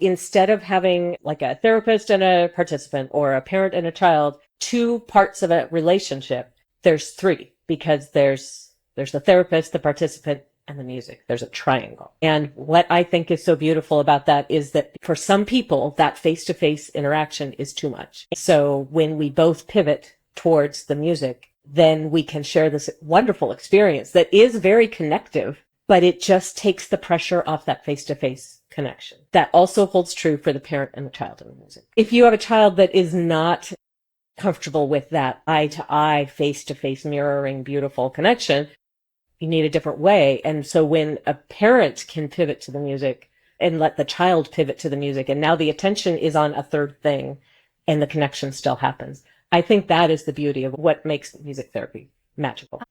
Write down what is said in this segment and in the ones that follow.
Instead of having like a therapist and a participant or a parent and a child, two parts of a relationship, there's three because there's the therapist, the participant, and the music. There's a triangle. And what I think is so beautiful about that is that for some people, that face-to-face interaction is too much. So when we both pivot towards the music, then we can share this wonderful experience that is very connective, but it just takes the pressure off that face-to-face connection. That also holds true for the parent and the child in the music. If you have a child that is not comfortable with that eye-to-eye, face-to-face mirroring beautiful connection, you need a different way. And so when a parent can pivot to the music and let the child pivot to the music, and now the attention is on a third thing and the connection still happens, I think that is the beauty of what makes music therapy magical.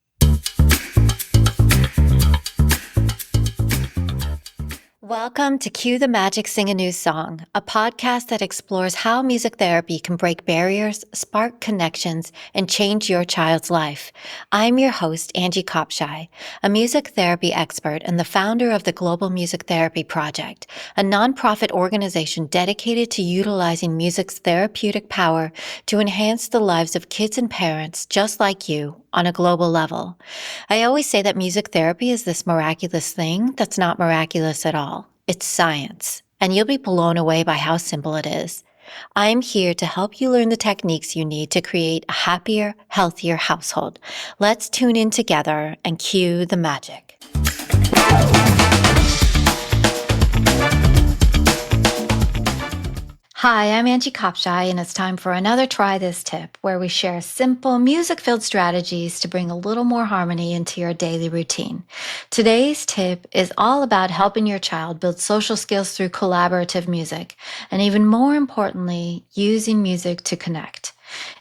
Welcome to Cue the Magic, Sing a New Song, a podcast that explores how music therapy can break barriers, spark connections, and change your child's life. I'm your host, Angie Kopshai, a music therapy expert and the founder of the Global Music Therapy Project, a nonprofit organization dedicated to utilizing music's therapeutic power to enhance the lives of kids and parents just like you on a global level. I always say that music therapy is this miraculous thing that's not miraculous at all. It's science, and you'll be blown away by how simple it is. I'm here to help you learn the techniques you need to create a happier, healthier household. Let's tune in together and cue the magic. Hi, I'm Angie Kopshai, and it's time for another Try This Tip, where we share simple, music-filled strategies to bring a little more harmony into your daily routine. Today's tip is all about helping your child build social skills through collaborative music, and even more importantly, using music to connect.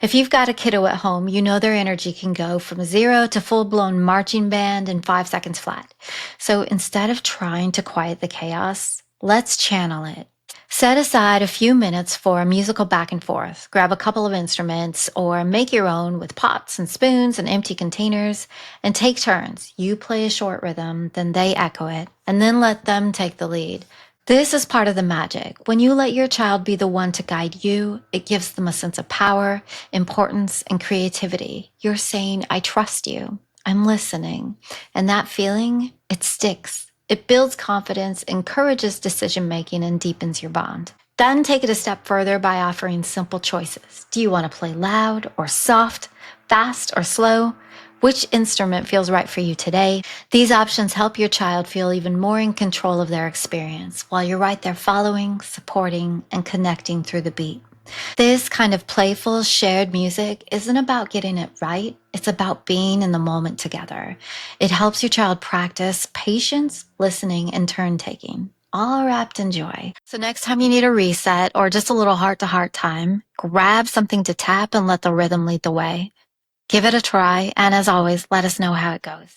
If you've got a kiddo at home, you know their energy can go from 0 to full-blown marching band in 5 seconds flat. So instead of trying to quiet the chaos, let's channel it. Set aside a few minutes for a musical back and forth. Grab a couple of instruments or make your own with pots and spoons and empty containers and take turns. You play a short rhythm, then they echo it, and then let them take the lead. This is part of the magic. When you let your child be the one to guide you, it gives them a sense of power, importance, and creativity. You're saying, I trust you. I'm listening. And that feeling, it sticks. It builds confidence, encourages decision-making, and deepens your bond. Then take it a step further by offering simple choices. Do you want to play loud or soft, fast or slow? Which instrument feels right for you today? These options help your child feel even more in control of their experience while you're right there following, supporting, and connecting through the beat. This kind of playful, shared music isn't about getting it right. It's about being in the moment together. It helps your child practice patience, listening, and turn-taking, all wrapped in joy. So next time you need a reset or just a little heart-to-heart time, grab something to tap and let the rhythm lead the way. Give it a try, and as always, let us know how it goes.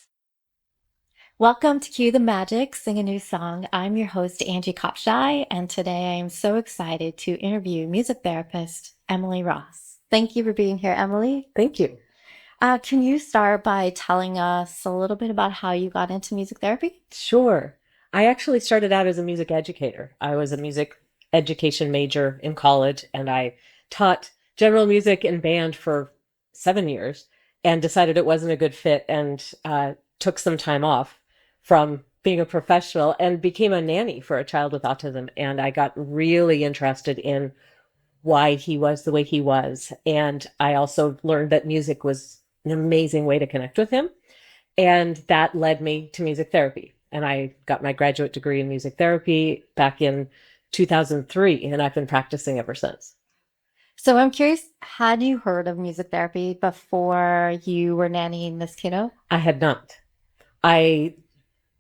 Welcome to Cue the Magic, Sing a New Song. I'm your host, Angie Kopshai, and today I am so excited to interview music therapist Emily Ross. Thank you for being here, Emily. Thank you. Can you start by telling us a little bit about how you got into music therapy? Sure. I actually started out as a music educator. I was a music education major in college, and I taught general music and band for 7 years and decided it wasn't a good fit and took some time off from being a professional and became a nanny for a child with autism. And I got really interested in why he was the way he was. And I also learned that music was an amazing way to connect with him. And that led me to music therapy. And I got my graduate degree in music therapy back in 2003, and I've been practicing ever since. So I'm curious, had you heard of music therapy before you were nannying this kiddo? I had not.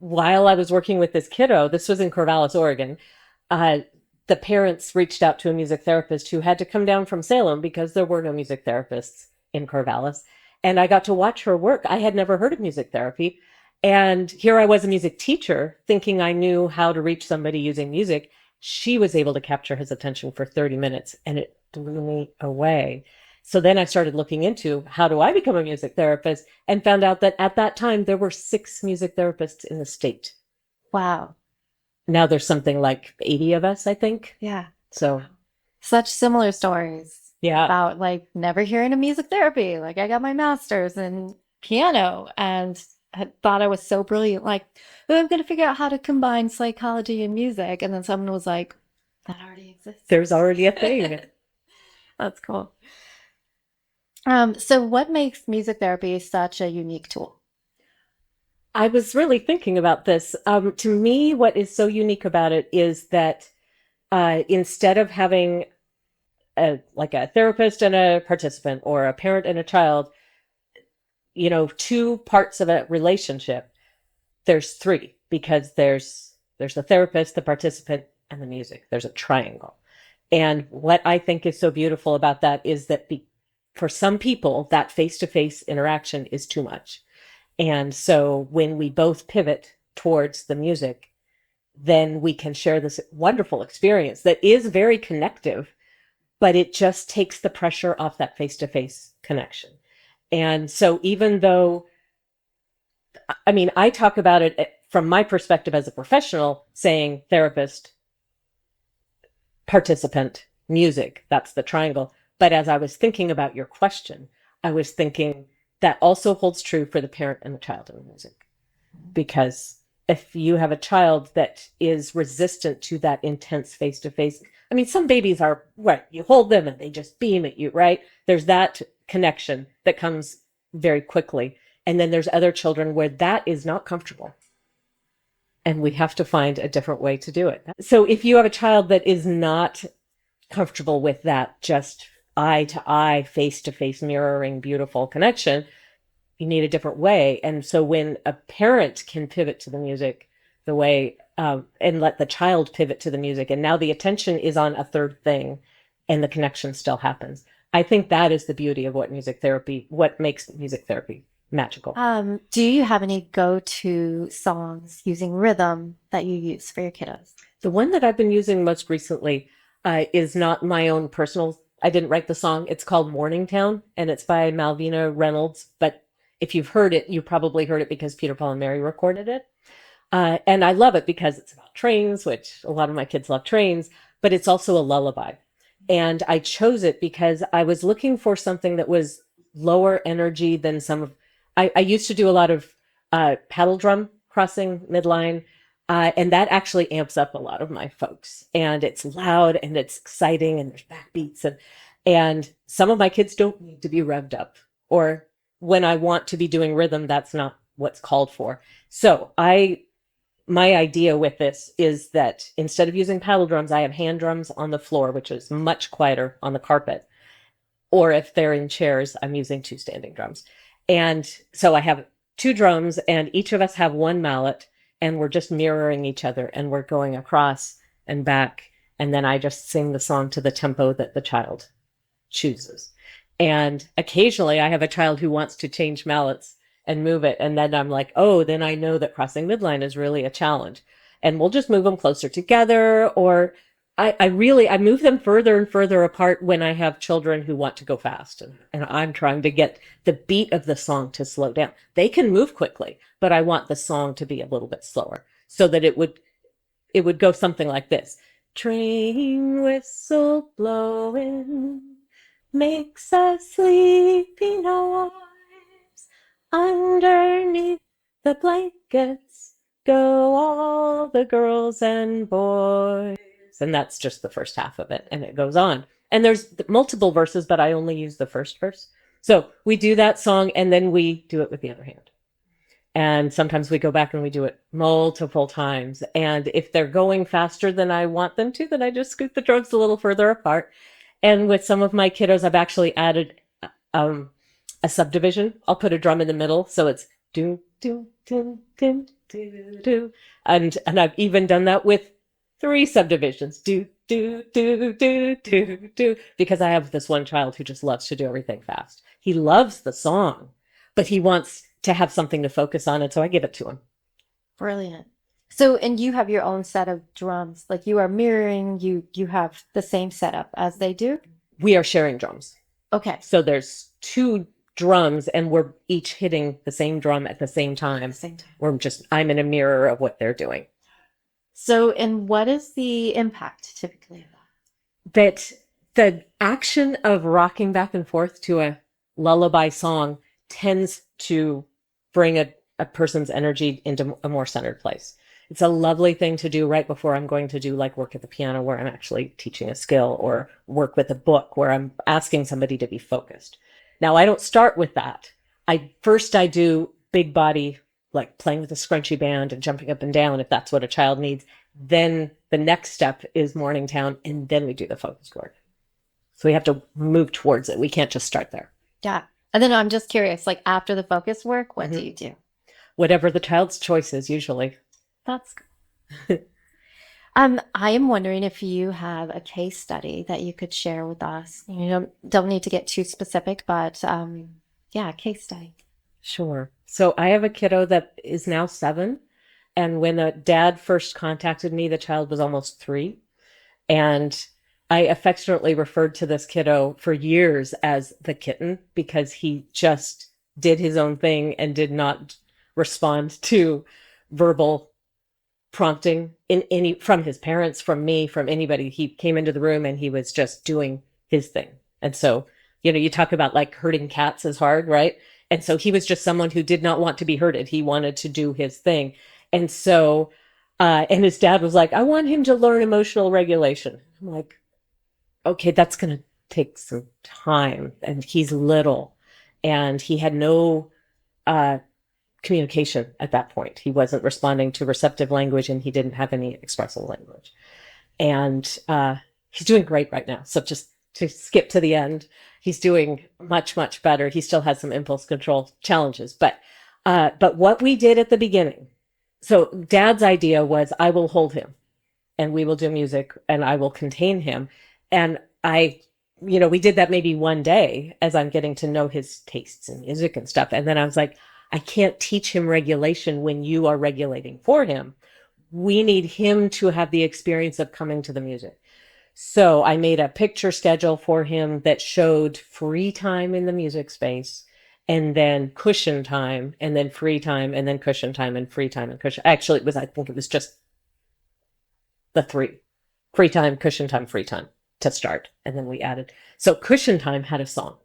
While I was working with this kiddo, this was in Corvallis, Oregon, the parents reached out to a music therapist who had to come down from Salem because there were no music therapists in Corvallis. And I got to watch her work. I had never heard of music therapy. And here I was, a music teacher, thinking I knew how to reach somebody using music. She was able to capture his attention for 30 minutes, and it blew me away. So then I started looking into how do I become a music therapist, and found out that at that time there were 6 music therapists in the state. Wow. now there's something like 80 of us, I think. Yeah. So Such similar stories yeah, about like never hearing of music therapy. Like I got my master's in piano and had thought I was so brilliant. Like, oh, I'm going to figure out how to combine psychology and music. And then someone was like, that already exists. there's already a thing. That's cool. So what makes music therapy such a unique tool? I was really thinking about this. To me, what is so unique about it is that instead of having like a therapist and a participant or a parent and a child, two parts of a relationship, there's three because there's the therapist, the participant, and the music. There's a triangle. And what I think is so beautiful about that is that for some people, that face-to-face interaction is too much. And so when we both pivot towards the music, then we can share this wonderful experience that is very connective, but it just takes the pressure off that face-to-face connection. And so even though, I mean, I talk about it from my perspective as a professional, saying therapist, participant, music, that's the triangle. But as I was thinking about your question, I was thinking that also holds true for the parent and the child in the music. Because if you have a child that is resistant to that intense face-to-face, I mean, some babies are, right, you hold them and they just beam at you, right? There's that connection that comes very quickly. And then there's other children where that is not comfortable. And we have to find a different way to do it. So if you have a child that is not comfortable with that just eye to eye, face to face mirroring, beautiful connection, you need a different way. And so when a parent can pivot to the music the way, and let the child pivot to the music, and now the attention is on a third thing and the connection still happens. I think that is the beauty of what makes music therapy magical. Do you have any go-to songs using rhythm that you use for your kiddos? The one that I've been using most recently is not my own personal. I didn't write the song. It's called Morningtown, and it's by Malvina Reynolds. But if you've heard it, you probably heard it because Peter, Paul, and Mary recorded it. And I love it because it's about trains, which a lot of my kids love trains, but it's also a lullaby. And I chose it because I was looking for something that was lower energy than I used to do a lot of paddle drum crossing midline. And that actually amps up a lot of my folks. And it's loud and it's exciting and there's backbeats. And some of my kids don't need to be revved up. Or when I want to be doing rhythm, that's not what's called for. So my idea with this is that instead of using paddle drums, I have hand drums on the floor, which is much quieter on the carpet. Or if they're in chairs, I'm using 2 standing drums. And so I have 2 drums and each of us have 1 mallet. And we're just mirroring each other and we're going across and back. And then I just sing the song to the tempo that the child chooses. And occasionally I have a child who wants to change mallets and move it. And then I'm like, oh, then I know that crossing midline is really a challenge. And we'll just move them closer together. Or I move them further and further apart when I have children who want to go fast. And I'm trying to get the beat of the song to slow down. They can move quickly, but I want the song to be a little bit slower so that it would go something like this. Train whistle blowing makes us sleepy noise. Underneath the blankets go all the girls and boys. And that's just the first half of it. And it goes on. And there's multiple verses, but I only use the first verse. So we do that song and then we do it with the other hand. And sometimes we go back and we do it multiple times. And if they're going faster than I want them to, then I just scoot the drums a little further apart. And with some of my kiddos, I've actually added a subdivision. I'll put a drum in the middle. So it's do, do, do, do, do, do. And I've even done that with 3 subdivisions. Do, do, do, do, do, do. Because I have this one child who just loves to do everything fast. He loves the song, but he wants to have something to focus on. And so I give it to him. Brilliant. So, and you have your own set of drums, like you are mirroring, you have the same setup as they do? We are sharing drums. Okay. So there's 2 drums and we're each hitting the same drum at the same time. Same time. I'm in a mirror of what they're doing. So, and what is the impact typically of That the action of rocking back and forth to a lullaby song tends to bring a person's energy into a more centered place. It's a lovely thing to do right before I'm going to do like work at the piano where I'm actually teaching a skill, or work with a book where I'm asking somebody to be focused. Now, I don't start with that. I do big body, like playing with a scrunchy band and jumping up and down if that's what a child needs. Then the next step is Morningtown, and then we do the focused work. So we have to move towards it. We can't just start there. Yeah. And then I'm just curious, like after the focus work, what do Mhm. you do? Whatever the child's choice is, usually. That's good. I am wondering if you have a case study that you could share with us. You don't need to get too specific, but yeah, a case study. Sure. So I have a kiddo that is now 7. And when the dad first contacted me, the child was almost 3. And I affectionately referred to this kiddo for years as the kitten because he just did his own thing and did not respond to verbal prompting in any from his parents, from me, from anybody. He came into the room and he was just doing his thing. And so, you talk about like herding cats is hard, right? And so he was just someone who did not want to be herded. He wanted to do his thing. And so, and his dad was like, I want him to learn emotional regulation. I'm like, okay, that's going to take some time. And he's little and he had no, communication at that point. He wasn't responding to receptive language and he didn't have any expressive language. And he's doing great right now. So just to skip to the end, he's doing much, much better. He still has some impulse control challenges. But what we did at the beginning, so dad's idea was I will hold him and we will do music and I will contain him. And we did that maybe one day as I'm getting to know his tastes in music and stuff. And then I was like, I can't teach him regulation when you are regulating for him. We need him to have the experience of coming to the music. So I made a picture schedule for him that showed free time in the music space and then cushion time and then free time and then cushion time and free time and cushion. Actually, I think it was just the 3: free time, cushion time, free time to start. And then we added, so cushion time had a song.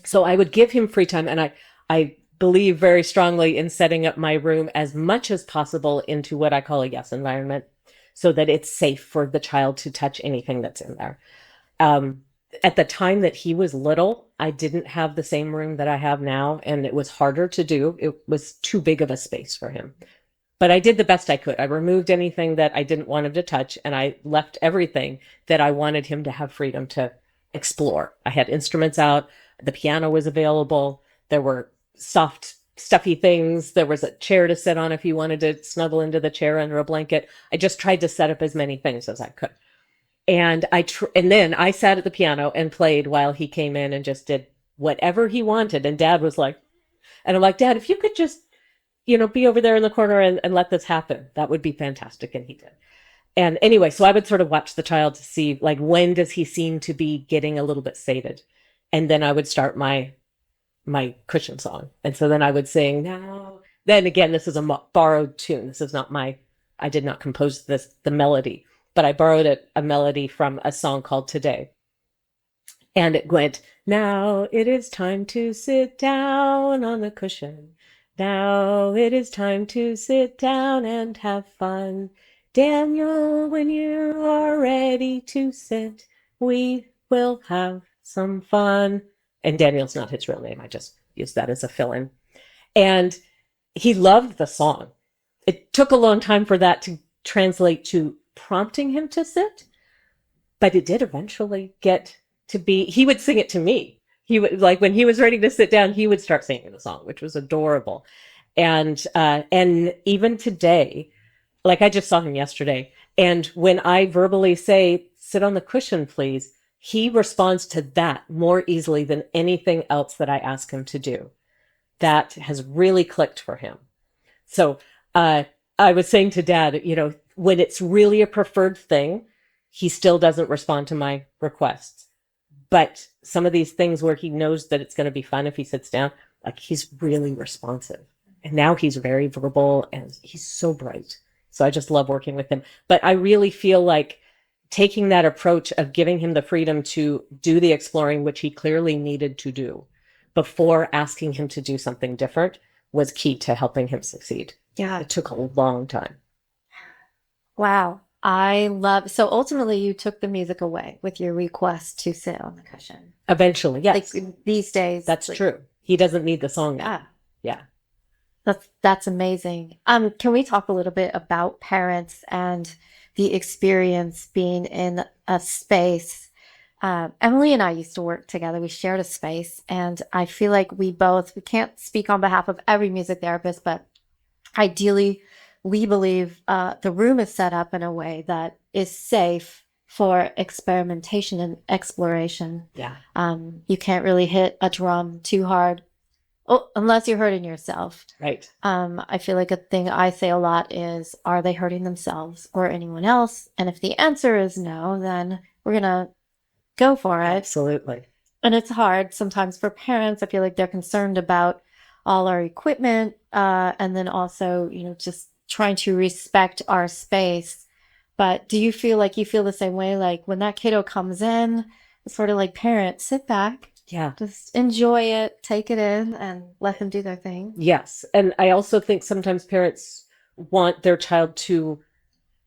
So I would give him free time, and I believe very strongly in setting up my room as much as possible into what I call a yes environment so that it's safe for the child to touch anything that's in there. Um, at the time that he was little, I didn't have the same room that I have now, and it was harder to do. It was too big of a space for him. But I did the best I could. I removed anything that I didn't want him to touch, and I left everything that I wanted him to have freedom to explore. I had instruments out. The piano was available. There were soft, stuffy things. There was a chair to sit on if you wanted to snuggle into the chair under a blanket. I just tried to set up as many things as I could. And and then I sat at the piano and played while he came in and just did whatever he wanted. And dad was like, and I'm like, Dad, if you could just, be over there in the corner and let this happen, that would be fantastic. And he did. And anyway, so I would sort of watch the child to see, like, when does he seem to be getting a little bit sated? And then I would start my cushion song. And so then I would sing now. Then again, this is a borrowed tune. This is not I did not compose the melody, but I borrowed a melody from a song called Today. And it went, now it is time to sit down on the cushion. Now it is time to sit down and have fun. Daniel, when you are ready to sit, we will have some fun. And Daniel's not his real name. I just used that as a fill-in. And he loved the song. It took a long time for that to translate to prompting him to sit, but it did eventually get to be, he would sing it to me. He would, like, when he was ready to sit down, he would start singing the song, which was adorable. And even today, like, I just saw him yesterday, and when I verbally say, sit on the cushion, please, he responds to that more easily than anything else that I ask him to do. That has really clicked for him. So I was saying to Dad, when it's really a preferred thing, he still doesn't respond to my requests. But some of these things where he knows that it's going to be fun if he sits down, like, he's really responsive. And now he's very verbal and he's so bright. So I just love working with him. But I really feel like taking that approach of giving him the freedom to do the exploring, which he clearly needed to do, before asking him to do something different was key to helping him succeed. Yeah. It took a long time. Wow. So ultimately you took the music away with your request to sit on the cushion. Eventually, yes. Like these days. That's like, true. He doesn't need the song now. Yeah. Yeah. That's amazing. Can we talk a little bit about parents and the experience being in a space? Emily and I used to work together. We shared a space, and I feel like we can't speak on behalf of every music therapist, but ideally, we believe the room is set up in a way that is safe for experimentation and exploration. Yeah. You can't really hit a drum too hard. Oh, unless you're hurting yourself. Right. I feel like a thing I say a lot is, are they hurting themselves or anyone else? And if the answer is no, then we're going to go for it. Absolutely. And it's hard sometimes for parents. I feel like they're concerned about all our equipment, and then also, just trying to respect our space. But do you feel like you feel the same way? Like when that kiddo comes in, it's sort of like, parents, sit back. Yeah. Just enjoy it, take it in, and let them do their thing. Yes. And I also think sometimes parents want their child to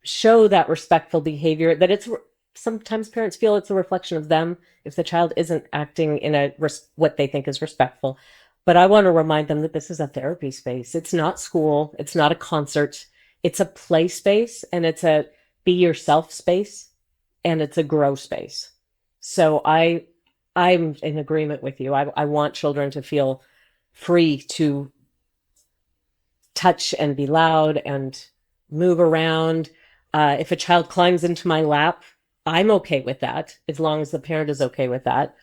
show that respectful behavior, that sometimes parents feel it's a reflection of them if the child isn't acting in what they think is respectful. But I want to remind them that this is a therapy space. It's not school. It's not a concert. It's a play space, and it's a be yourself space, and it's a grow space. So I'm in agreement with you. I want children to feel free to touch and be loud and move around. If a child climbs into my lap, I'm okay with that, as long as the parent is okay with that.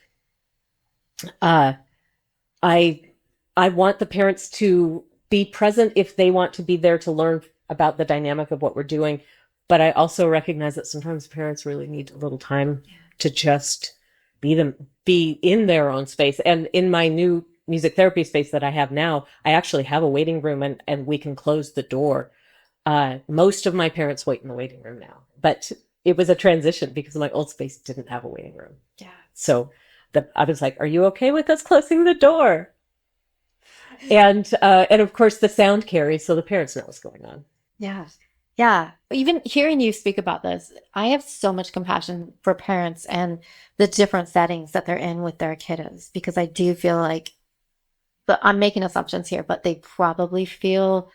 I want the parents to be present if they want to be there to learn about the dynamic of what we're doing. But I also recognize that sometimes parents really need a little time to just be in their own space. And in my new music therapy space that I have now, I actually have a waiting room, and we can close the door. Most of my parents wait in the waiting room now, but it was a transition because my old space didn't have a waiting room. Yeah. So I was like, are you okay with us closing the door? And of course the sound carries, so the parents know what's going on. Yeah. Yeah. Even hearing you speak about this, I have so much compassion for parents and the different settings that they're in with their kiddos, because I do feel like, but I'm making assumptions here, but they probably feel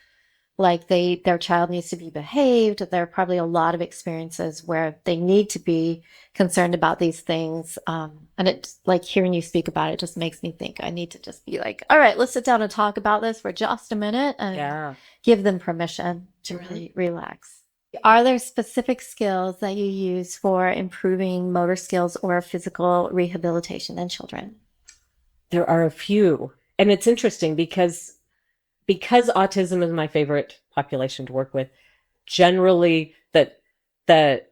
like their child needs to be behaved. There are probably a lot of experiences where they need to be concerned about these things. And it's like hearing you speak about it just makes me think I need to just be like, all right, let's sit down and talk about this for just a minute and give them permission to really relax. Are there specific skills that you use for improving motor skills or physical rehabilitation in children? There are a few. And it's interesting because autism is my favorite population to work with, generally the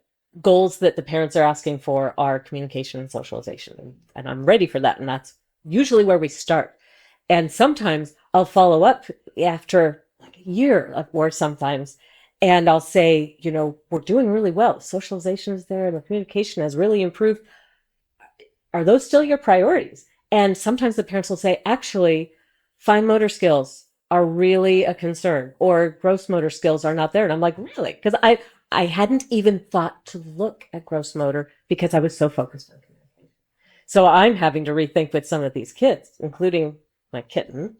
goals that the parents are asking for are communication and socialization. And I'm ready for that. And that's usually where we start. And sometimes I'll follow up after like a year or sometimes, and I'll say, we're doing really well. Socialization is there and the communication has really improved. Are those still your priorities? And sometimes the parents will say, actually, fine motor skills are really a concern, or gross motor skills are not there. And I'm like, really? Because I hadn't even thought to look at gross motor because I was so focused on communication. So I'm having to rethink with some of these kids, including my kitten.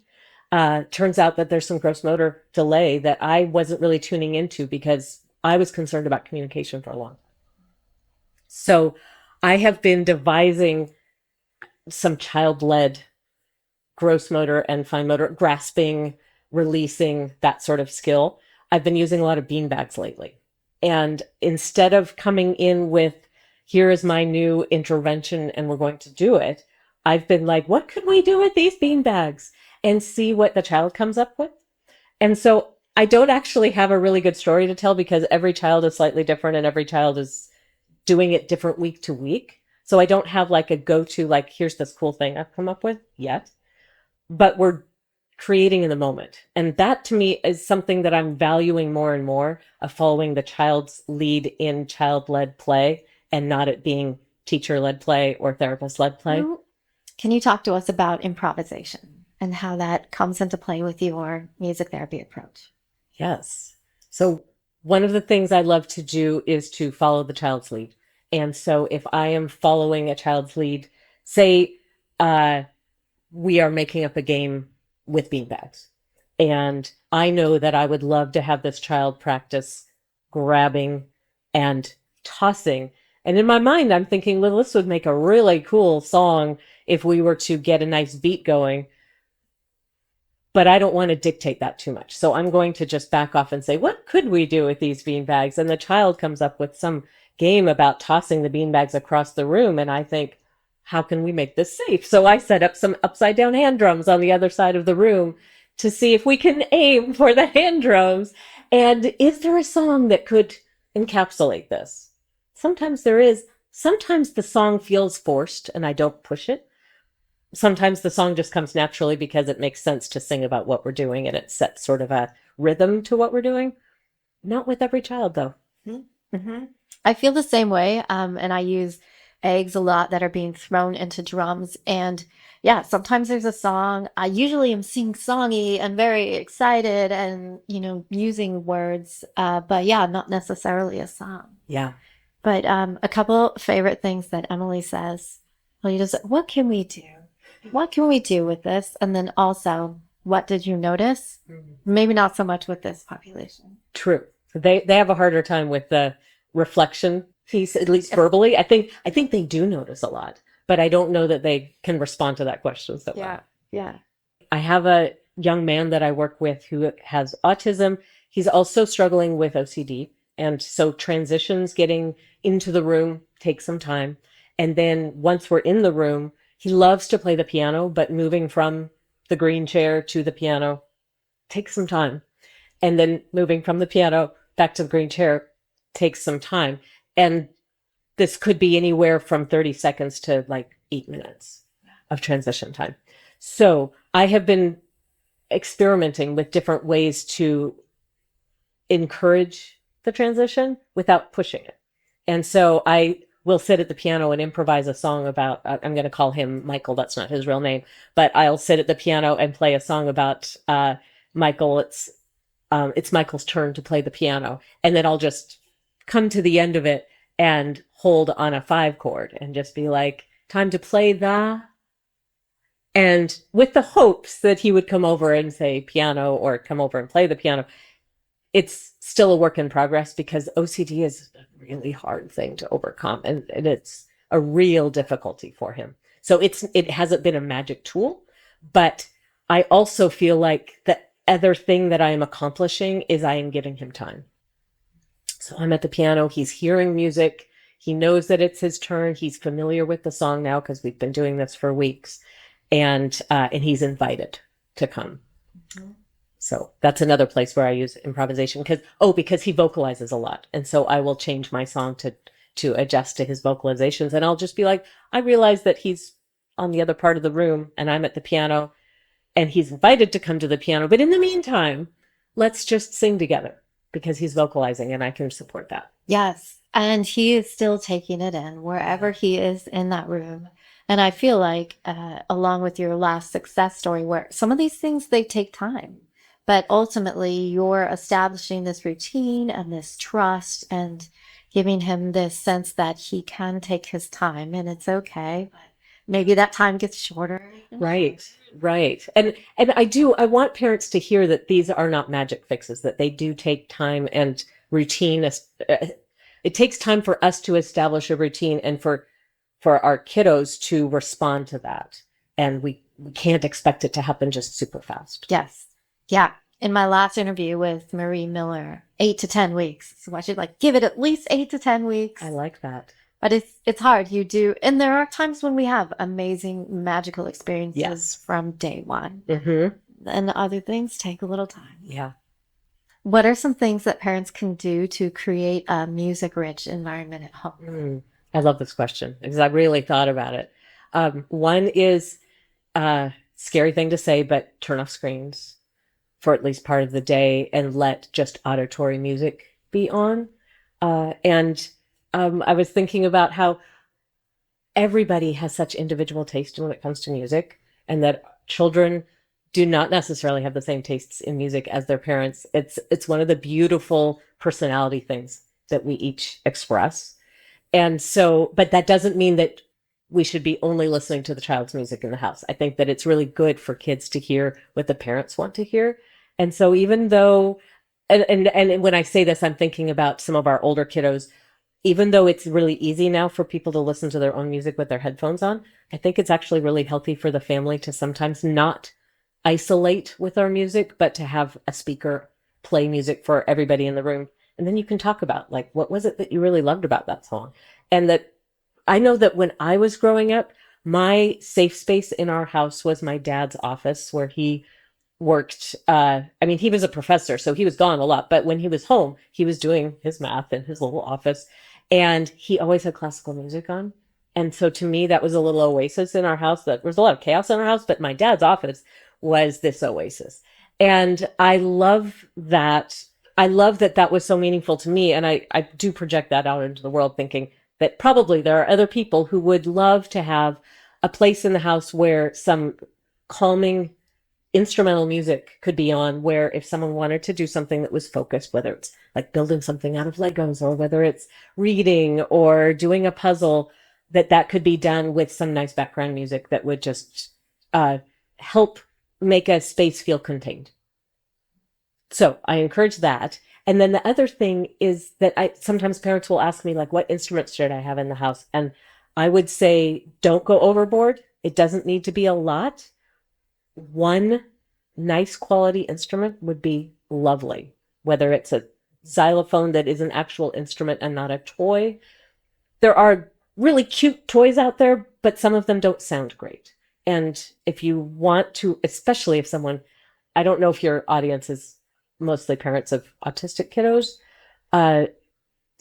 Turns out that there's some gross motor delay that I wasn't really tuning into because I was concerned about communication for a long time. So I have been devising some child-led gross motor and fine motor, grasping, releasing, that sort of skill. I've been using a lot of beanbags lately. And instead of coming in with, here is my new intervention and we're going to do it, I've been like, what could we do with these beanbags? And see what the child comes up with. And so I don't actually have a really good story to tell because every child is slightly different and every child is doing it different week to week. So I don't have like a go-to, like, here's this cool thing I've come up with yet. But creating in the moment. And that to me is something that I'm valuing more and more, of following the child's lead in child-led play and not it being teacher-led play or therapist-led play. Can you talk to us about improvisation and how that comes into play with your music therapy approach? Yes. So one of the things I love to do is to follow the child's lead. And so if I am following a child's lead, say we are making up a game with beanbags, and I know that I would love to have this child practice grabbing and tossing. And in my mind, I'm thinking, well, this would make a really cool song if we were to get a nice beat going. But I don't want to dictate that too much. So I'm going to just back off and say, what could we do with these beanbags? And the child comes up with some game about tossing the beanbags across the room. And I think, how can we make this safe? So I set up some upside down hand drums on the other side of the room to see if we can aim for the hand drums. And is there a song that could encapsulate this? Sometimes there is. Sometimes the song feels forced and I don't push it. Sometimes the song just comes naturally because it makes sense to sing about what we're doing and it sets sort of a rhythm to what we're doing. Not with every child, though. Mm-hmm. I feel the same way. And I use eggs a lot that are being thrown into drums. And yeah, sometimes there's a song. I usually am sing-songy and very excited and, using words. But yeah, not necessarily a song. Yeah. But a couple favorite things that Emily says. Well, you just, what can we do? What can we do with this? And then also, what did you notice? Maybe not so much with this population. True. They have a harder time with the reflection piece, at least verbally. I think they do notice a lot, but I don't know that they can respond to that question so well. Yeah. I have a young man that I work with who has autism. He's also struggling with OCD. And so transitions getting into the room take some time. And then once we're in the room, he loves to play the piano, but moving from the green chair to the piano takes some time. And then moving from the piano back to the green chair takes some time. And this could be anywhere from 30 seconds to like 8 minutes of transition time. So I have been experimenting with different ways to encourage the transition without pushing it. And so I will sit at the piano and improvise a song about, I'm going to call him Michael. That's not his real name, but I'll sit at the piano and play a song about Michael. It's Michael's turn to play the piano. And then I'll just come to the end of it and hold on a 5 chord and just be like, time to play the, and with the hopes that he would come over and say piano or come over and play the piano. It's still a work in progress because OCD is a really hard thing to overcome, and it's a real difficulty for him. So it hasn't been a magic tool, but I also feel like the other thing that I am accomplishing is I am giving him time. So I'm at the piano, he's hearing music, he knows that it's his turn, he's familiar with the song now because we've been doing this for weeks, and he's invited to come. Mm-hmm. So that's another place where I use improvisation because he vocalizes a lot. And so I will change my song to adjust to his vocalizations. And I'll just be like, I realize that he's on the other part of the room and I'm at the piano and he's invited to come to the piano. But in the meantime, let's just sing together because he's vocalizing and I can support that. Yes. And he is still taking it in wherever he is in that room. And I feel like, along with your last success story, where some of these things, they take time. But ultimately, you're establishing this routine and this trust and giving him this sense that he can take his time and it's okay. But maybe that time gets shorter. Right. And I want parents to hear that these are not magic fixes, that they do take time and routine. It takes time for us to establish a routine and for our kiddos to respond to that. And we can't expect it to happen just super fast. Yes. Yeah. In my last interview with Marie Miller, 8 to 10 weeks. So I should give it at least 8 to 10 weeks. I like that. But it's hard. You do. And there are times when we have amazing, magical experiences from day one. Mm-hmm. And other things take a little time. Yeah. What are some things that parents can do to create a music-rich environment at home? I love this question because I really thought about it. One is scary thing to say, but turn off screens for at least part of the day and let just auditory music be on. And I was thinking about how everybody has such individual taste when it comes to music, and that children do not necessarily have the same tastes in music as their parents. It's one of the beautiful personality things that we each express. And so, but that doesn't mean that we should be only listening to the child's music in the house. I think that it's really good for kids to hear what the parents want to hear. And so even though, and when I say this, I'm thinking about some of our older kiddos, even though it's really easy now for people to listen to their own music with their headphones on, I think it's actually really healthy for the family to sometimes not isolate with our music, but to have a speaker play music for everybody in the room. And then you can talk about, like, what was it that you really loved about that song? And that I know that when I was growing up, my safe space in our house was my dad's office where he worked. I mean, he was a professor, so he was gone a lot, but when he was home, he was doing his math in his little office, and he always had classical music on. And so to me, that was a little oasis in our house. That there was a lot of chaos in our house, but my dad's office was this oasis. And I love that. I love that that was so meaningful to me. And I do project that out into the world, thinking that probably there are other people who would love to have a place in the house where some calming instrumental music could be on, where if someone wanted to do something that was focused, whether it's like building something out of Legos or whether it's reading or doing a puzzle, that that could be done with some nice background music that would just help make a space feel contained. So I encourage that. And then the other thing is that sometimes parents will ask me, like, what instruments should I have in the house? And I would say, don't go overboard. It doesn't need to be a lot. One nice quality instrument would be lovely, whether it's a xylophone that is an actual instrument and not a toy. There are really cute toys out there, but some of them don't sound great. And if you want to, especially if someone, I don't know if your audience is mostly parents of autistic kiddos.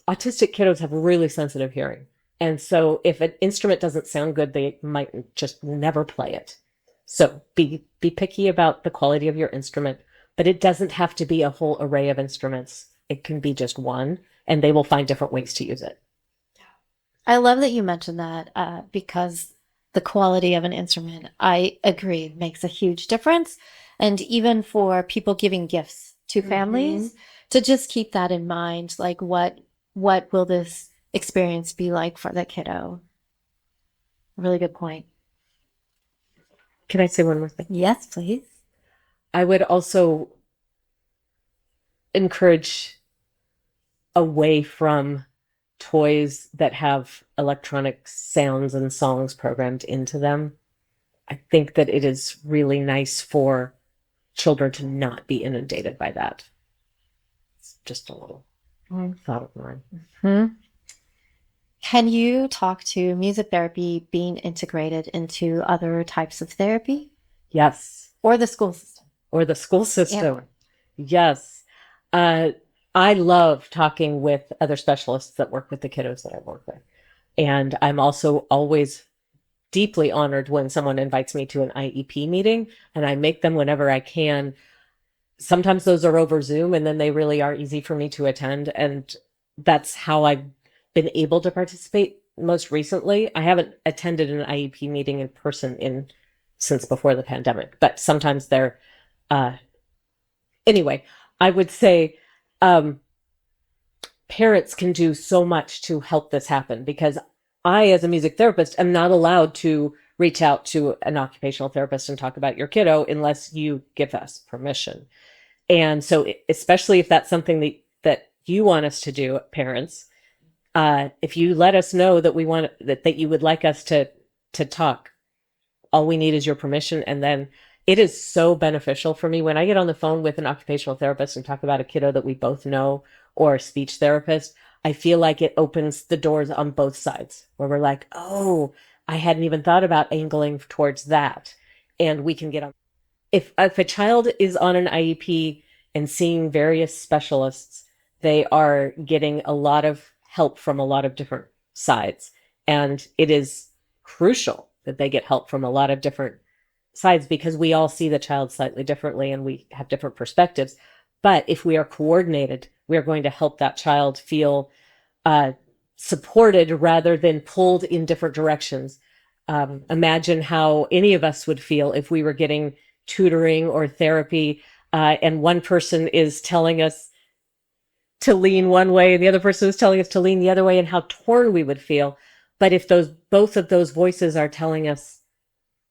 Autistic kiddos have really sensitive hearing. And so if an instrument doesn't sound good, they might just never play it. So be picky about the quality of your instrument, but it doesn't have to be a whole array of instruments. It can be just one, and they will find different ways to use it. I love that you mentioned that because the quality of an instrument, I agree, makes a huge difference. And even for people giving gifts to families, to just keep that in mind, like what will this experience be like for the kiddo? Really good point. Can I say one more thing? Yes, please. I would also encourage away from toys that have electronic sounds and songs programmed into them. I think that it is really nice for children to not be inundated by that. It's just a little thought of mine. Mm-hmm. Can you talk to music therapy being integrated into other types of therapy? Yes. Or the school system? Or the school system. Yeah. Yes. I love talking with other specialists that work with the kiddos that I work with. And I'm also always deeply honored when someone invites me to an IEP meeting, and I make them whenever I can. Sometimes those are over Zoom, and then they really are easy for me to attend. And that's how I've been able to participate most recently. I haven't attended an IEP meeting in person since before the pandemic, but sometimes they're, anyway, I would say, parents can do so much to help this happen, because I, as a music therapist, am not allowed to reach out to an occupational therapist and talk about your kiddo unless you give us permission. And so, especially if that's something that you want us to do, parents, if you let us know that we want that you would like us to talk, all we need is your permission. And then it is so beneficial for me when I get on the phone with an occupational therapist and talk about a kiddo that we both know, or a speech therapist. I feel like it opens the doors on both sides, where we're like, oh, I hadn't even thought about angling towards that. And we can get on. If a child is on an IEP and seeing various specialists, they are getting a lot of help from a lot of different sides. And it is crucial that they get help from a lot of different sides because we all see the child slightly differently and we have different perspectives. But if we are coordinated, we are going to help that child feel supported rather than pulled in different directions. Imagine how any of us would feel if we were getting tutoring or therapy, and one person is telling us to lean one way and the other person is telling us to lean the other way, and how torn we would feel. But if both of those voices are telling us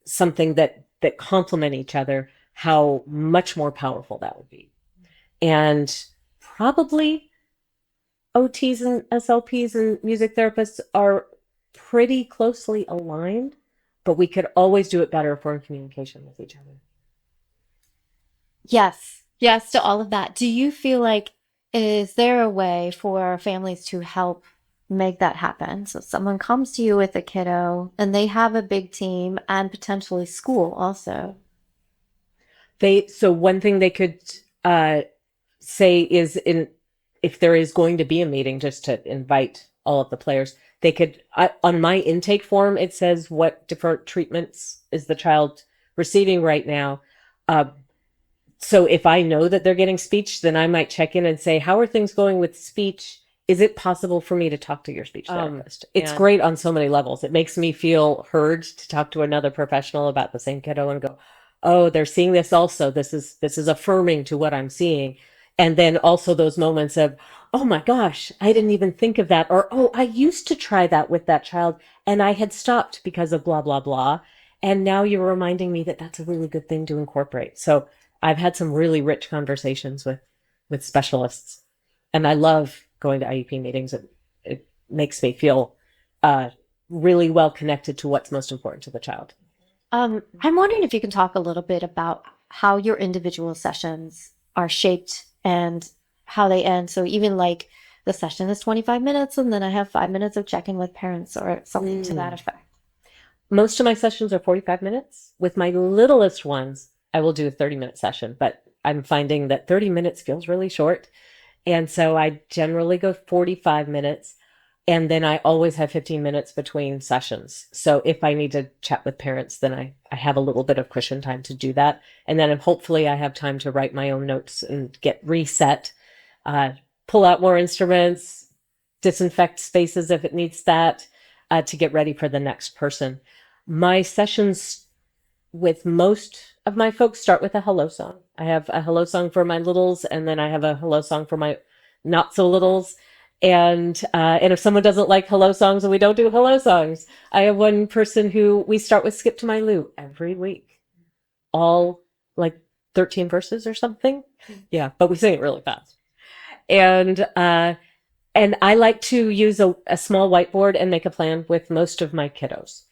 something that complement each other, how much more powerful that would be. And probably OTs and SLPs and music therapists are pretty closely aligned, but we could always do it better if we're in communication with each other. Yes. Yes to all of that. Do you feel like, is there a way for families to help make that happen? So someone comes to you with a kiddo and they have a big team and potentially school also. So one thing they could say is, if there is going to be a meeting, just to invite all of the players, they could, on my intake form, it says what different treatments is the child receiving right now. So if I know that they're getting speech, then I might check in and say, how are things going with speech? Is it possible for me to talk to your speech therapist? It's great on so many levels. It makes me feel heard to talk to another professional about the same kiddo and go, oh, they're seeing this also. This is affirming to what I'm seeing. And then also those moments of, oh my gosh, I didn't even think of that. Or, oh, I used to try that with that child and I had stopped because of blah, blah, blah. And now you're reminding me that that's a really good thing to incorporate. So I've had some really rich conversations with specialists, and I love going to IEP meetings. It makes me feel really well connected to what's most important to the child. I'm wondering if you can talk a little bit about how your individual sessions are shaped and how they end. So even like the session is 25 minutes and then I have 5 minutes of check-in with parents or something to that effect. Most of my sessions are 45 minutes. With my littlest ones, I will do a 30-minute session, but I'm finding that 30 minutes feels really short. And so I generally go 45 minutes. And then I always have 15 minutes between sessions. So if I need to chat with parents, then I have a little bit of cushion time to do that. And then hopefully I have time to write my own notes and get reset, pull out more instruments, disinfect spaces if it needs that, to get ready for the next person. My sessions with most of my folks start with a hello song. I have a hello song for my littles, and then I have a hello song for my not so littles. And if someone doesn't like hello songs, and we don't do hello songs, I have one person who we start with Skip to My Lou every week, all like 13 verses or something. Yeah, but we sing it really fast. And I like to use a small whiteboard and make a plan with most of my kiddos.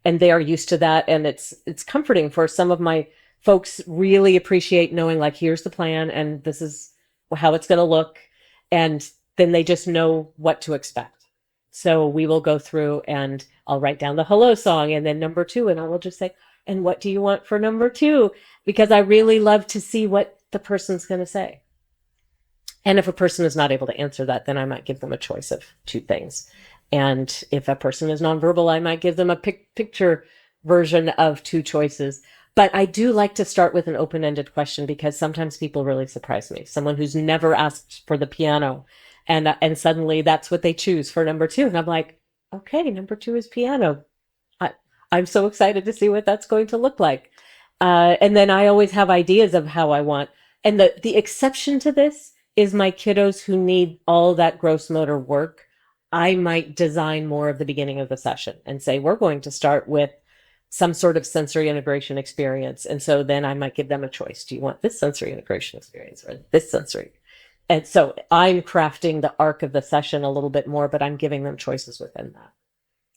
And they are used to that, and it's comforting for some of my folks. Really appreciate knowing, like, here's the plan and this is how it's going to look. And then they just know what to expect. So we will go through and I'll write down the hello song and then number 2. And I will just say, and what do you want for number 2? Because I really love to see what the person's going to say. And if a person is not able to answer that, then I might give them a choice of 2 things. And if a person is nonverbal, I might give them a picture version of 2 choices. But I do like to start with an open-ended question because sometimes people really surprise me. Someone who's never asked for the piano, and suddenly that's what they choose for number 2. And I'm like, okay, number 2 is piano. I'm so excited to see what that's going to look like. And then I always have ideas of how I want. And the exception to this is my kiddos who need all that gross motor work. I might design more of the beginning of the session and say, we're going to start with some sort of sensory integration experience. And so then I might give them a choice. Do you want this sensory integration experience or this sensory? And so I'm crafting the arc of the session a little bit more, but I'm giving them choices within that.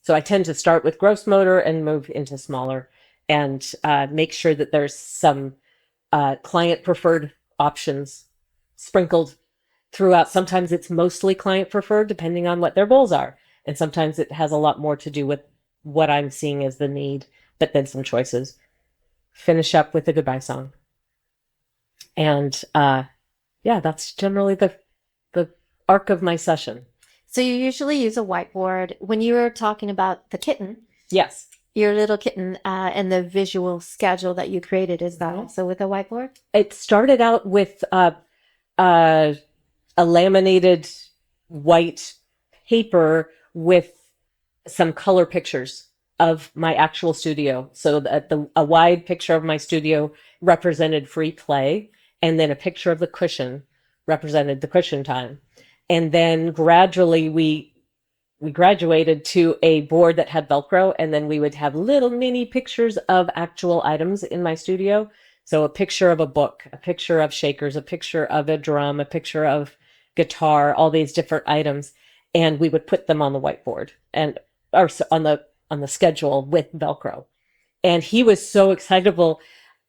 So I tend to start with gross motor and move into smaller, and make sure that there's some client preferred options sprinkled throughout. Sometimes it's mostly client preferred, depending on what their goals are. And sometimes it has a lot more to do with what I'm seeing as the need, but then some choices. Finish up with a goodbye song. And yeah, that's generally the arc of my session. So you usually use a whiteboard. When you were talking about the kitten, Yes. your little kitten and the visual schedule that you created, is that also with a whiteboard? It started out with uh, a laminated white paper with some color pictures of my actual studio. So a wide picture of my studio represented free play, and then a picture of the cushion represented the cushion time. And then gradually we graduated to a board that had Velcro, and then we would have little mini pictures of actual items in my studio. So a picture of a book, a picture of shakers, a picture of a drum, a picture of guitar, all these different items, and we would put them on the whiteboard and or on the schedule with Velcro. And he was so excitable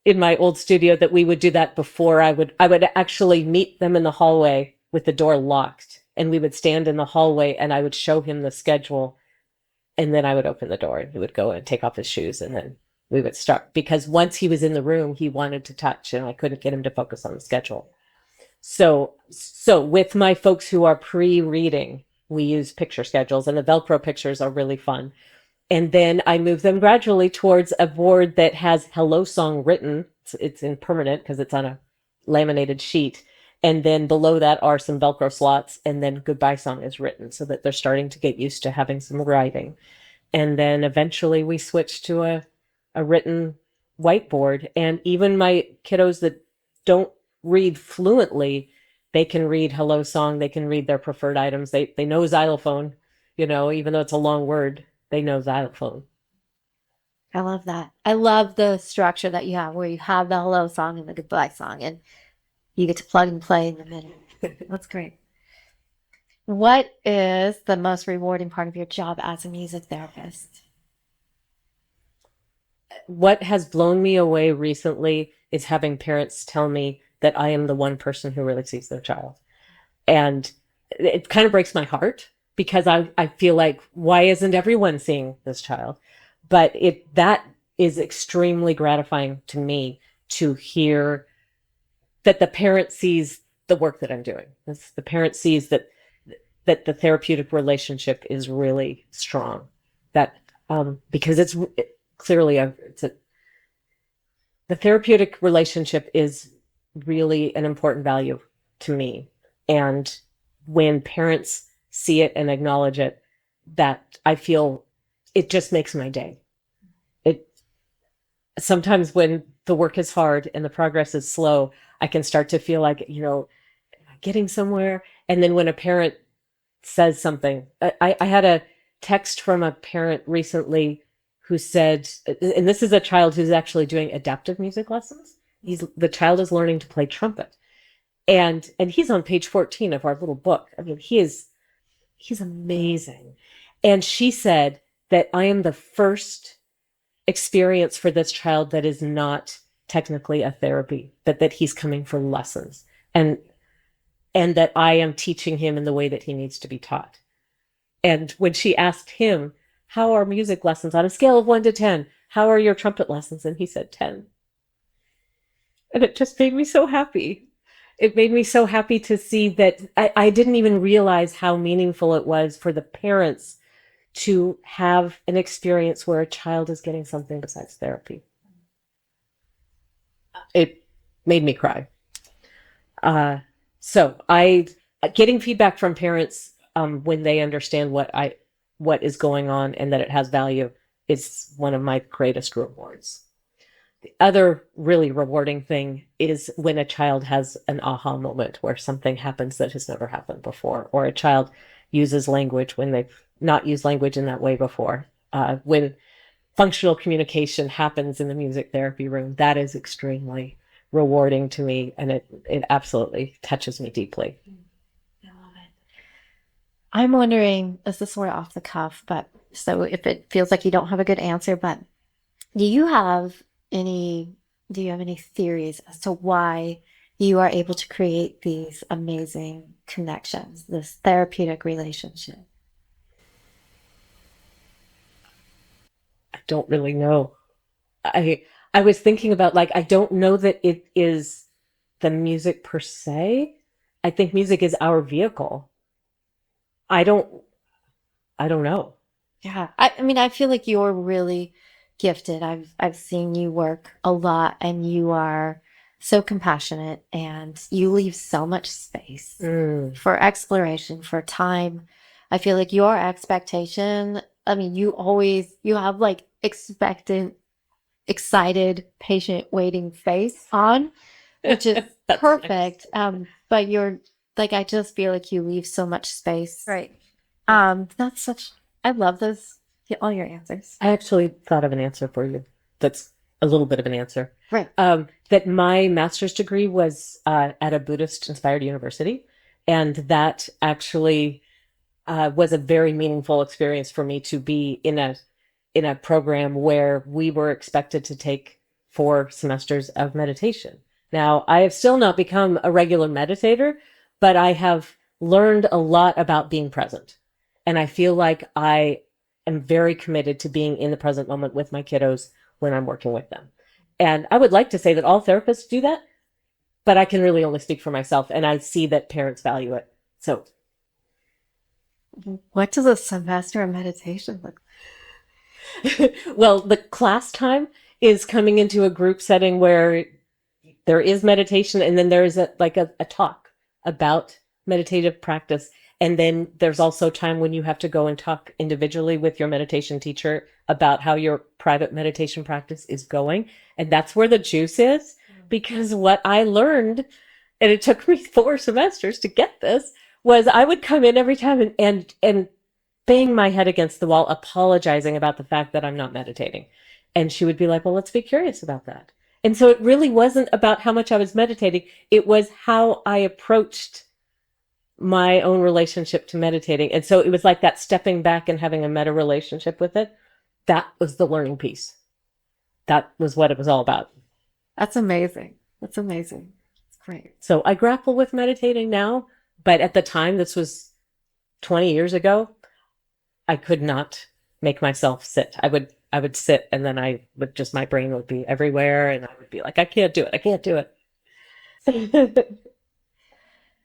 in my old studio that we would do that before I would actually meet them in the hallway with the door locked, and we would stand in the hallway and I would show him the schedule, and then I would open the door and he would go and take off his shoes, and then we would start, because once he was in the room he wanted to touch and I couldn't get him to focus on the schedule. So with my folks who are pre-reading, we use picture schedules, and the Velcro pictures are really fun. And then I move them gradually towards a board that has Hello Song written. It's in permanent because it's on a laminated sheet. And then below that are some Velcro slots, and then Goodbye Song is written so that they're starting to get used to having some writing. And then eventually we switch to a written whiteboard. And even my kiddos that don't read fluently, they can read Hello Song, they can read their preferred items. They know xylophone, even though it's a long word, they know xylophone. I love that. I love the structure that you have where you have the hello song and the goodbye song, and you get to plug and play in the middle. That's great. What is the most rewarding part of your job as a music therapist? What has blown me away recently is having parents tell me that I am the one person who really sees their child. And it kind of breaks my heart because I feel like, why isn't everyone seeing this child? But that is extremely gratifying to me to hear that the parent sees the work that I'm doing. The parent sees that the therapeutic relationship is really strong. That because clearly the therapeutic relationship is really an important value to me. And when parents see it and acknowledge it, that I feel it just makes my day. It sometimes when the work is hard and the progress is slow, I can start to feel like, getting somewhere. And then when a parent says something, I had a text from a parent recently who said, and this is a child who's actually doing adaptive music lessons. The child is learning to play trumpet. And he's on page 14 of our little book. I mean, he's amazing. And she said that I am the first experience for this child that is not technically a therapy, but that he's coming for lessons, and that I am teaching him in the way that he needs to be taught. And when she asked him, how are music lessons on a scale of 1 to 10? How are your trumpet lessons? And he said 10. And it just made me so happy. It made me so happy to see that I didn't even realize how meaningful it was for the parents to have an experience where a child is getting something besides therapy. It made me cry. So getting feedback from parents when they understand what is going on and that it has value is one of my greatest rewards. The other really rewarding thing is when a child has an aha moment where something happens that has never happened before, or a child uses language when they've not used language in that way before. When functional communication happens in the music therapy room, that is extremely rewarding to me, and it absolutely touches me deeply. I love it. I'm wondering, this is sort of off the cuff, but so if it feels like you don't have a good answer, but do you have any theories as to why you are able to create these amazing connections, this therapeutic relationship? I don't really know. I was thinking about, like, I don't know that it is the music per se. I think music is our vehicle. I don't know. Yeah. I mean, I feel like you're really gifted. I've seen you work a lot, and you are so compassionate, and you leave so much space for exploration, for time. I feel like your expectation, I mean, you have like expectant, excited, patient, waiting face on, which is That's perfect. But you're like, I just feel like you leave so much space. Right. That's such, I love those, all your answers. I actually thought of an answer for you. That's a little bit of an answer. Right. That my master's degree was at a Buddhist-inspired university, and that actually was a very meaningful experience for me to be in a program where we were expected to take 4 semesters of meditation. Now, I have still not become a regular meditator, but I have learned a lot about being present. And I feel like I am very committed to being in the present moment with my kiddos when I'm working with them. And I would like to say that all therapists do that, but I can really only speak for myself, and I see that parents value it. So, What does a semester of meditation look well, the class time is coming into a group setting where there is meditation, and then there's a talk about meditative practice. And then there's also time when you have to go and talk individually with your meditation teacher about how your private meditation practice is going. And that's where the juice is, because what I learned, and it took me 4 semesters to get this, was I would come in every time and bang my head against the wall, apologizing about the fact that I'm not meditating. And she would be like, well, let's be curious about that. And so it really wasn't about how much I was meditating. It was how I approached my own relationship to meditating. And so it was like that stepping back and having a meta relationship with it. That was the learning piece. That was what it was all about. That's amazing. That's amazing. It's great. So I grapple with meditating now, but at the time, this was 20 years ago, I could not make myself sit. I would sit, and then my brain would be everywhere, and I would be like, I can't do it. I can't do it.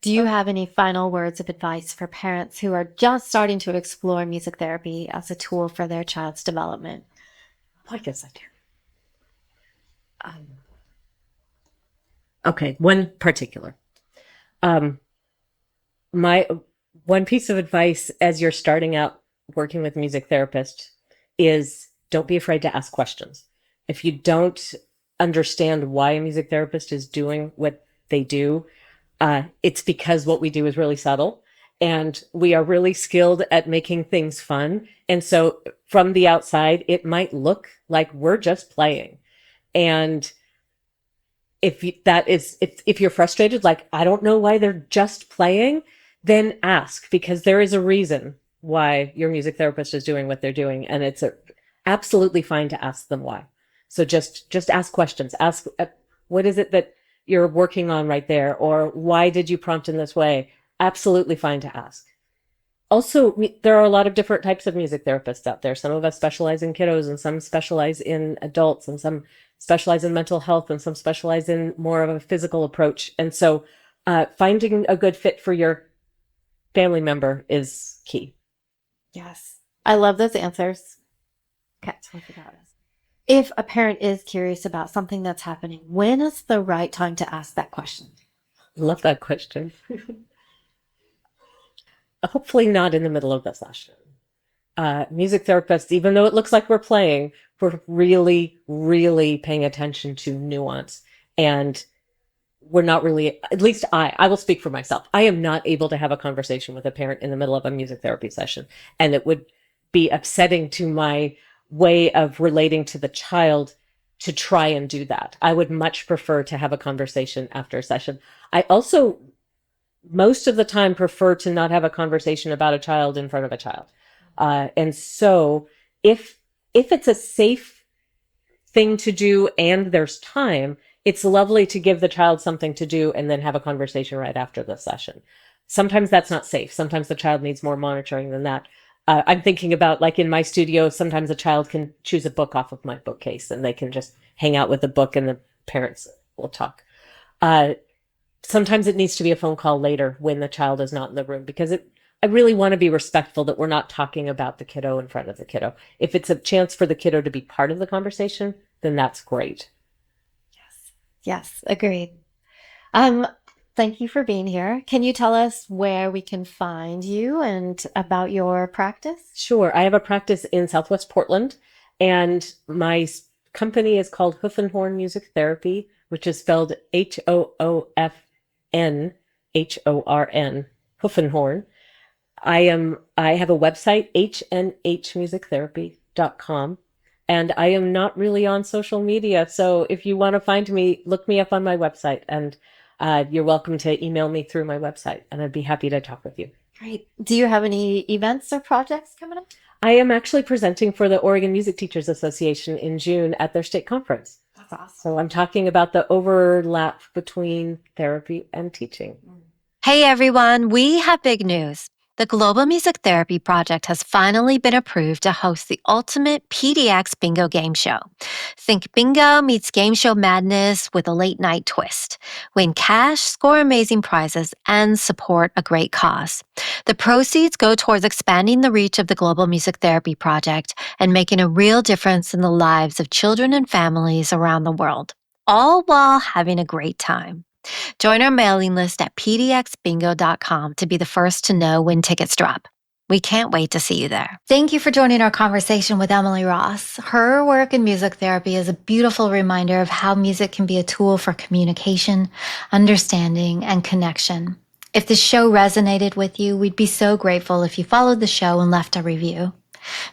Do you have any final words of advice for parents who are just starting to explore music therapy as a tool for their child's development? I guess I do. Okay, one particular. My one piece of advice as you're starting out working with music therapists is don't be afraid to ask questions. If you don't understand why a music therapist is doing what they do, it's because what we do is really subtle, and we are really skilled at making things fun. And so from the outside, it might look like we're just playing. And if you're frustrated, like, I don't know why they're just playing, then ask, because there is a reason why your music therapist is doing what they're doing. And it's absolutely fine to ask them why. So just ask questions. Ask, what is it that you're working on right there? Or why did you prompt in this way? Absolutely fine to ask. Also, there are a lot of different types of music therapists out there. Some of us specialize in kiddos, and some specialize in adults, and some specialize in mental health, and some specialize in more of a physical approach. And so finding a good fit for your family member is key. Yes. I love those answers. Okay. If a parent is curious about something that's happening, when is the right time to ask that question? Love that question. Hopefully not in the middle of the session. Music therapists, even though it looks like we're playing, we're really, really paying attention to nuance. And we're not really, at least I will speak for myself. I am not able to have a conversation with a parent in the middle of a music therapy session. And it would be upsetting to my way of relating to the child to try and do that. I would much prefer to have a conversation after a session. I also, most of the time, prefer to not have a conversation about a child in front of a child. And so if it's a safe thing to do and there's time, it's lovely to give the child something to do and then have a conversation right after the session. Sometimes that's not safe. Sometimes the child needs more monitoring than that. I'm thinking about, like, in my studio, sometimes a child can choose a book off of my bookcase and they can just hang out with the book and the parents will talk. Sometimes it needs to be a phone call later when the child is not in the room, because I really want to be respectful that we're not talking about the kiddo in front of the kiddo. If it's a chance for the kiddo to be part of the conversation, then that's great. Yes. Yes, agreed. Thank you for being here. Can you tell us where we can find you and about your practice? Sure. I have a practice in Southwest Portland, and my company is called Hoof and Horn Music Therapy, which is spelled HOOFNHORN, Hoof and Horn. I have a website, hnhmusictherapy.com, and I am not really on social media. So if you want to find me, look me up on my website, and you're welcome to email me through my website, and I'd be happy to talk with you. Great. Do you have any events or projects coming up? I am actually presenting for the Oregon Music Teachers Association in June at their state conference. That's awesome. So I'm talking about the overlap between therapy and teaching. Hey everyone, we have big news. The Global Music Therapy Project has finally been approved to host the ultimate PDX bingo game show. Think bingo meets game show madness with a late night twist. Win cash, score amazing prizes, and support a great cause. The proceeds go towards expanding the reach of the Global Music Therapy Project and making a real difference in the lives of children and families around the world, all while having a great time. Join our mailing list at pdxbingo.com to be the first to know when tickets drop. We can't wait to see you there. Thank you for joining our conversation with Emily Ross. Her work in music therapy is a beautiful reminder of how music can be a tool for communication, understanding, and connection. If this show resonated with you, we'd be so grateful if you followed the show and left a review.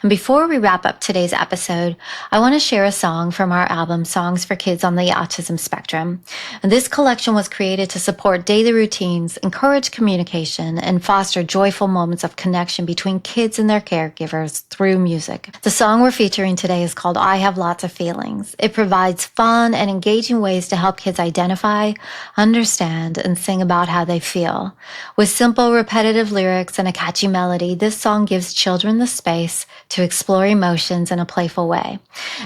And before we wrap up today's episode, I want to share a song from our album, Songs for Kids on the Autism Spectrum. And this collection was created to support daily routines, encourage communication, and foster joyful moments of connection between kids and their caregivers through music. The song we're featuring today is called I Have Lots of Feelings. It provides fun and engaging ways to help kids identify, understand, and sing about how they feel. With simple, repetitive lyrics and a catchy melody, this song gives children the space to explore emotions in a playful way.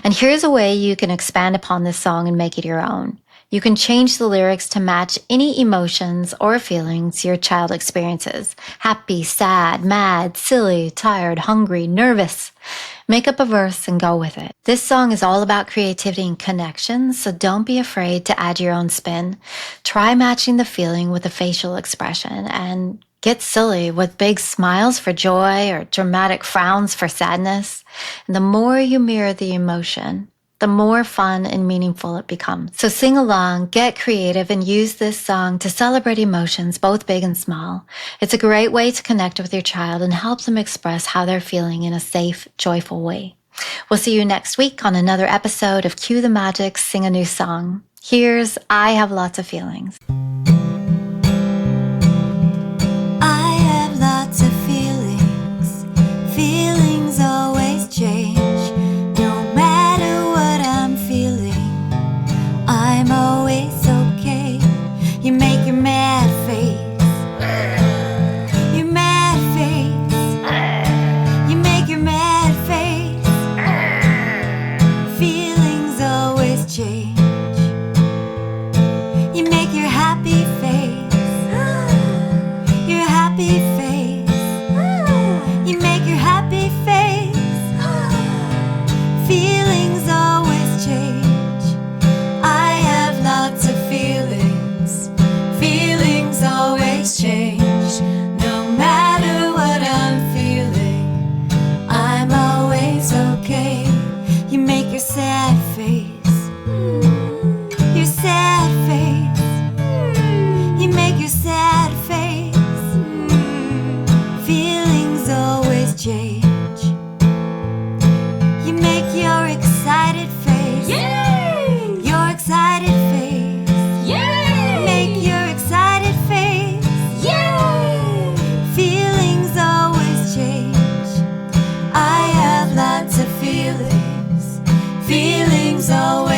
And here's a way you can expand upon this song and make it your own. You can change the lyrics to match any emotions or feelings your child experiences. Happy, sad, mad, silly, tired, hungry, nervous. Make up a verse and go with it. This song is all about creativity and connection, so don't be afraid to add your own spin. Try matching the feeling with a facial expression and get silly with big smiles for joy or dramatic frowns for sadness. And the more you mirror the emotion, the more fun and meaningful it becomes. So sing along, get creative, and use this song to celebrate emotions, both big and small. It's a great way to connect with your child and help them express how they're feeling in a safe, joyful way. We'll see you next week on another episode of Cue the Magic, Sing a New Song. Here's I Have Lots of Feelings. Lots of feelings, feelings always change. No matter what I'm feeling, I'm always okay. You make your mad face, your mad face. You make your mad face. Feelings always change. You make your happy face, your happy face. Feelings always change. I have lots of feelings. Feelings always change. No matter what I'm feeling, I'm always okay. You make your sad face, your sad face. You make your sad face. Feelings always change. You make your excited face. Yay! Your excited face. Yay! Make your excited face. Yay! Feelings always change. I have lots of feelings. Feelings always